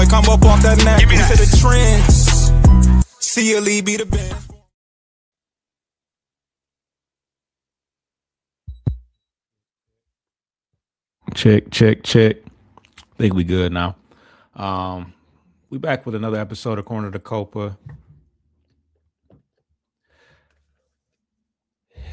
boy come up off that neck. Into the trends. See Ali be the band. Check. Think we good now. We back with another episode of Corner to Copa.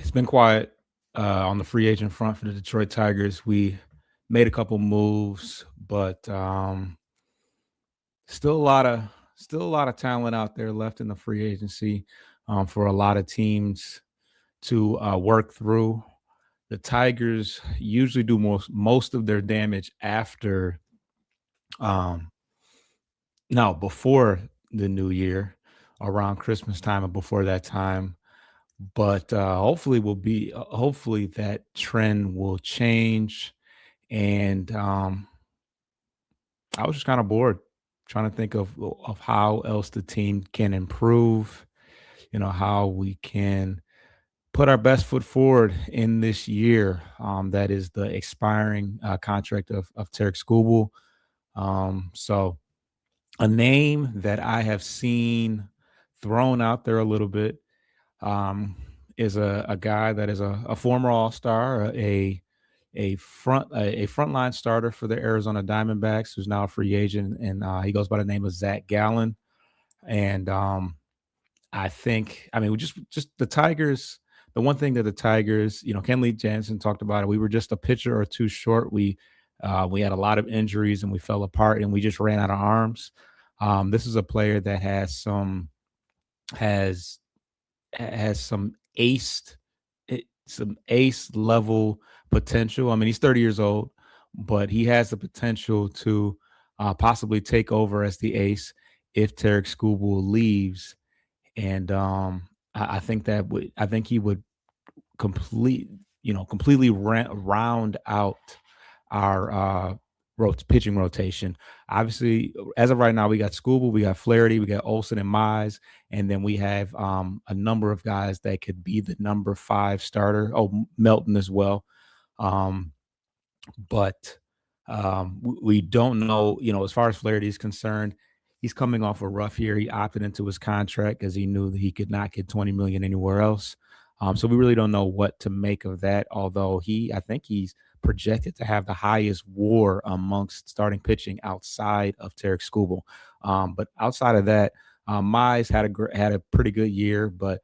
It's been quiet on the free agent front for the Detroit Tigers. We made a couple moves, but still a lot of talent out there left in the free agency for a lot of teams to work through. The Tigers usually do most of their damage after before the new year, around Christmas time and before that time. But hopefully that trend will change. And I was just kind of bored trying to think of how else the team can improve, how we can put our best foot forward in this year. That is the expiring contract of Tarek Skubal. So a name that I have seen thrown out there a little bit is a guy that is a former All-Star, a frontline starter for the Arizona Diamondbacks, who's now a free agent, and he goes by the name of Zach Gallen. And I think, just the Tigers. The one thing that the Tigers, Ken Lee Jansen talked about it. We were just a pitcher or two short. We had a lot of injuries and we fell apart and we just ran out of arms. This is a player that has some ace level potential. I mean, he's 30 years old, but he has the potential to possibly take over as the ace if Tarek Skubal leaves. And I think he would completely round out our pitching rotation. Obviously, as of right now, we got Skubal, we got Flaherty, we got Olsen and Mize, and then we have a number of guys that could be the number 5 starter. Oh, Melton as well. But we don't know, as far as Flaherty is concerned, he's coming off a rough year. He opted into his contract because he knew that he could not get $20 million anywhere else. So we really don't know what to make of that, although I think he's projected to have the highest WAR amongst starting pitching outside of Tarek Skubal. But outside of that, Mize had a pretty good year, but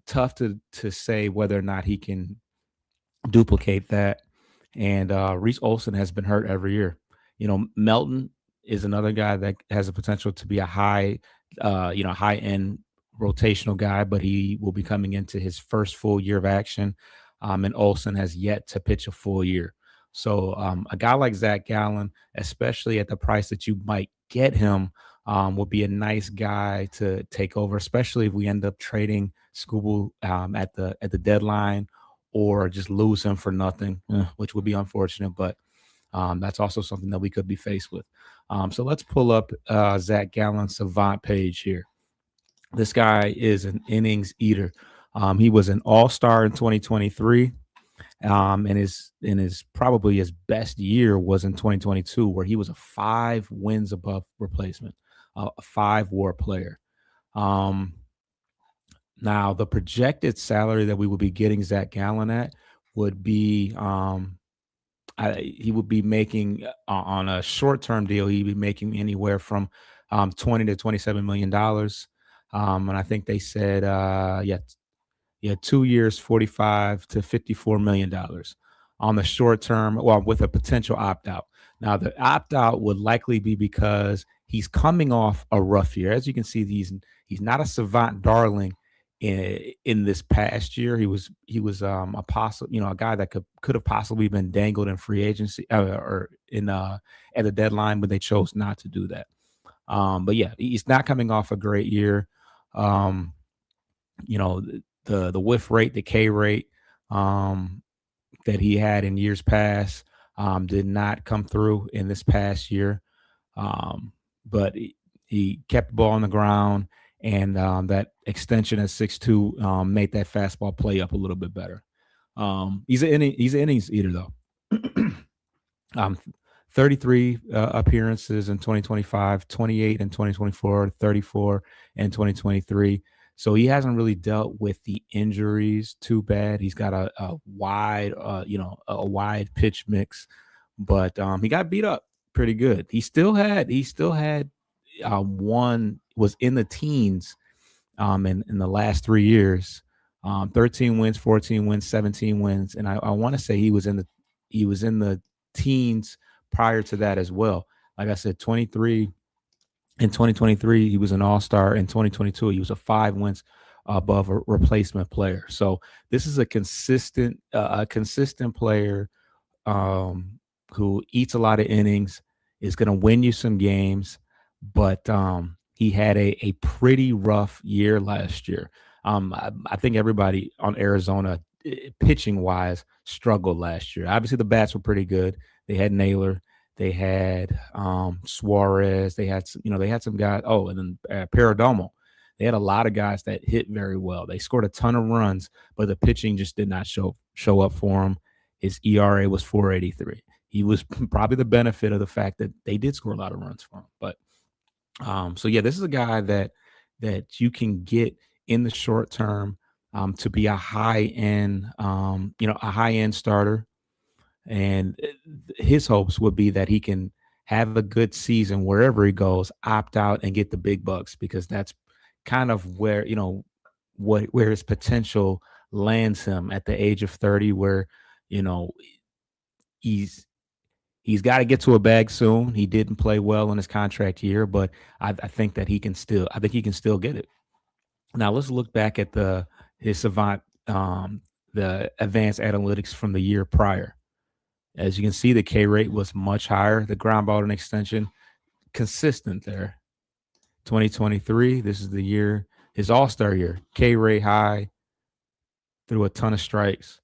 tough to say whether or not he can duplicate that. And Reese Olson has been hurt every year. Melton is another guy that has the potential to be a high end rotational guy, but he will be coming into his first full year of action. And Olsen has yet to pitch a full year. So a guy like Zach Gallen, especially at the price that you might get him, would be a nice guy to take over, especially if we end up trading Skubal at the deadline or just lose him for nothing, which would be unfortunate. But that's also something that we could be faced with. So let's pull up Zach Gallen's Savant page here. This guy is an innings eater. He was an all-star in 2023, and his probably his best year was in 2022, where he was a 5 wins above replacement, a 5 WAR player. Now, the projected salary that we would be getting Zach Gallen at would be he would be making on a short-term deal. He'd be making anywhere from $20 to $27 million. And I think they said, 2 years, $45 to $54 million on the short term, well, with a potential opt-out. Now, the opt-out would likely be because he's coming off a rough year. As you can see, he's not a savant darling in this past year. He was a guy that could have possibly been dangled in free agency or in at the deadline, but they chose not to do that. But yeah, he's not coming off a great year. The whiff rate, the K rate that he had in years past did not come through in this past year. But he kept the ball on the ground, and that extension at 6'2" made that fastball play up a little bit better. He's an innings eater, though. 33 appearances in 2025, 28 in 2024, 34 in 2023. So he hasn't really dealt with the injuries too bad. He's got a wide, a wide pitch mix, but he got beat up pretty good. He still had one was in the teens in the last 3 years. 13 wins, 14 wins, 17 wins, and I want to say he was in the teens prior to that as well. Like I said, 23 in 2023, he was an all-star. In 2022, he was a 5 wins above a replacement player. So this is a consistent player who eats a lot of innings, is going to win you some games, but he had a pretty rough year last year. I think everybody on Arizona, pitching wise, struggled last year. Obviously, the bats were pretty good. They had Naylor, they had Suarez, they had some guys. Oh, and then Paradomo. They had a lot of guys that hit very well. They scored a ton of runs, but the pitching just did not show up for him. His ERA was 4.83. He was probably the benefit of the fact that they did score a lot of runs for him. But so yeah, this is a guy that you can get in the short term to be a high end starter, and his hopes would be that he can have a good season wherever he goes, opt out, and get the big bucks, because that's kind of where his potential lands him at the age of 30, where you know he's he's got to get to a bag soon. He didn't play well in his contract year, but I think he can still get it. Now let's look back at the his savant the advanced analytics from the year prior. As you can see, the K rate was much higher. The ground ball and extension consistent there. 2023, this is the year, his All Star year. K rate high, threw a ton of strikes.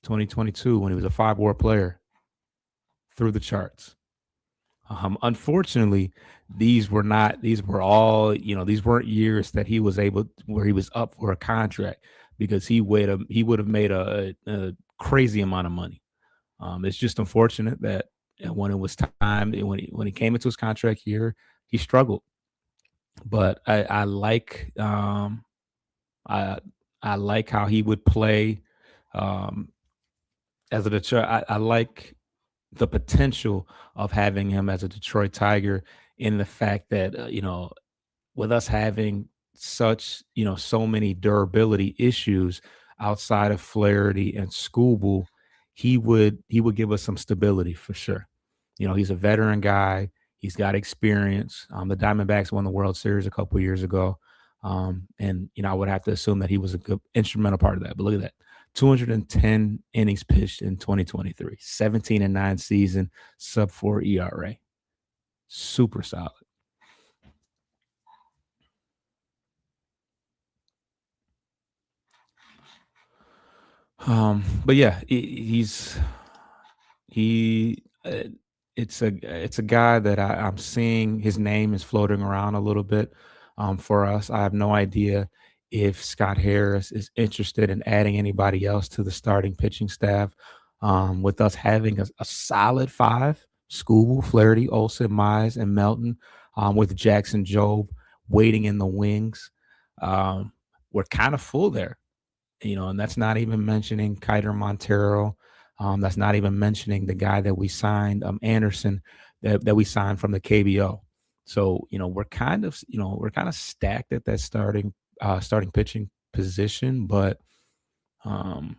2022, when he was a 5 WAR player, through the charts. Unfortunately, these were not. These were all. These weren't years that he was able where he was up for a contract, because he would have made a crazy amount of money. It's just unfortunate that when it was time, when he came into his contract year, he struggled. But I like how he would play um, as a Detroit. I like the potential of having him as a Detroit Tiger, in the fact that with us having so many durability issues outside of Flaherty and Scooble, he would give us some stability for sure. He's a veteran guy. He's got experience. The Diamondbacks won the World Series a couple years ago, and I would have to assume that he was a good instrumental part of that. But look at that. 210 innings pitched in 2023, 17-9 season, sub 4 ERA. Super solid. But yeah, he it's a guy that I'm seeing his name is floating around a little bit for us. I have no idea if Scott Harris is interested in adding anybody else to the starting pitching staff. With us having a solid five: Scooble, Flaherty, Olson, Mize, and Melton, with Jackson Job waiting in the wings. Um, we're kind of full there, and that's not even mentioning Kiter Montero. That's not even mentioning the guy that we signed, Anderson, that we signed from the KBO. So we're kind of stacked at that starting pitching position, but um,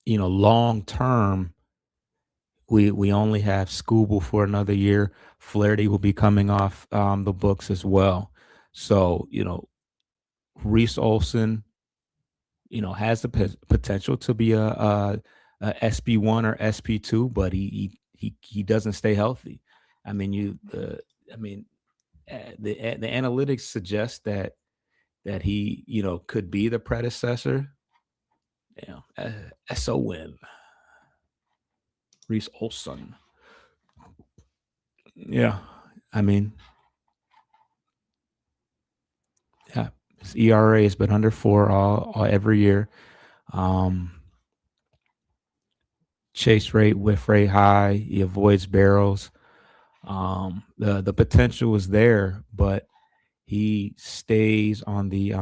long term, we only have Scooble for another year. Flaherty will be coming off the books as well. So Reese Olson, has the potential to be a SB1 or SP2, but he doesn't stay healthy. I mean, I mean, the analytics suggest that he could be the predecessor. SON, Reese Olson. Yeah, I mean, yeah, his ERA has been under 4 all every year. Um, chase rate, whiff rate high. He avoids barrels. The potential is there, but he stays on the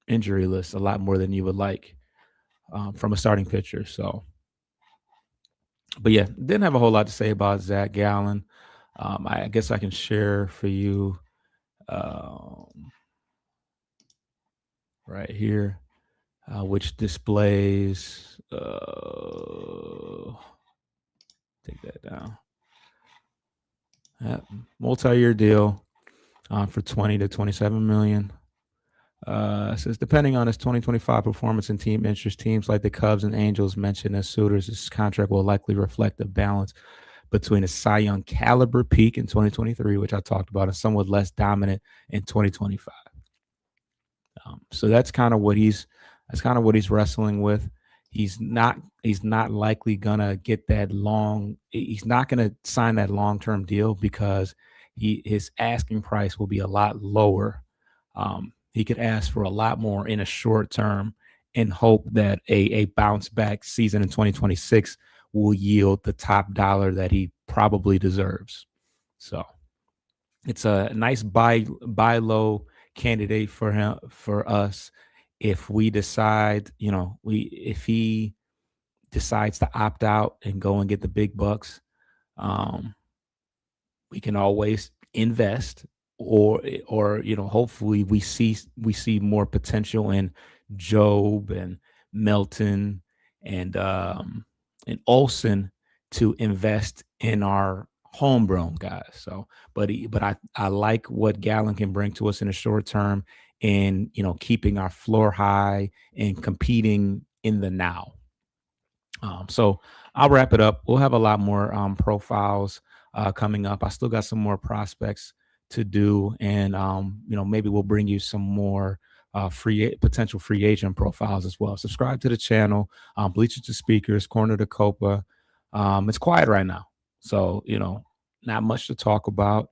injury list a lot more than you would like from a starting pitcher. So, but yeah, didn't have a whole lot to say about Zach Gallen. I guess I can share for you right here, which displays. Take that down. Multi-year deal for 20 to 27 million. Says depending on his 2025 performance and team interest, teams like the Cubs and Angels mentioned as suitors, his contract will likely reflect a balance between a Cy Young caliber peak in 2023, which I talked about, and somewhat less dominant in 2025. So that's kind of what he's wrestling with. He's not likely gonna get that long. He's not gonna sign that long-term deal because his asking price will be a lot lower. He could ask for a lot more in a short term and hope that a bounce back season in 2026 will yield the top dollar that he probably deserves. So it's a nice buy low candidate for us if we decide, if he decides to opt out and go and get the big bucks. We can always invest, or hopefully we see more potential in Job and Melton and Olsen to invest in our homegrown guys. So, but I like what Gallen can bring to us in the short term, and keeping our floor high and competing in the now. So I'll wrap it up. We'll have a lot more profiles coming up. I still got some more prospects to do, and maybe we'll bring you some more potential free agent profiles as well. Subscribe to the channel. Bleachers to Speakers, Corner to Copa. It's quiet right now, so not much to talk about.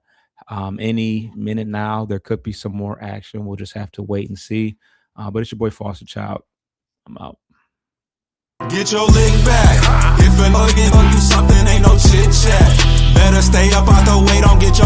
Any minute now there could be some more action. We'll just have to wait and see. But it's your boy Foster Child. I'm out. Get your lick back. If a nugget do something, ain't no chit chat. Better stay up out the way, don't get your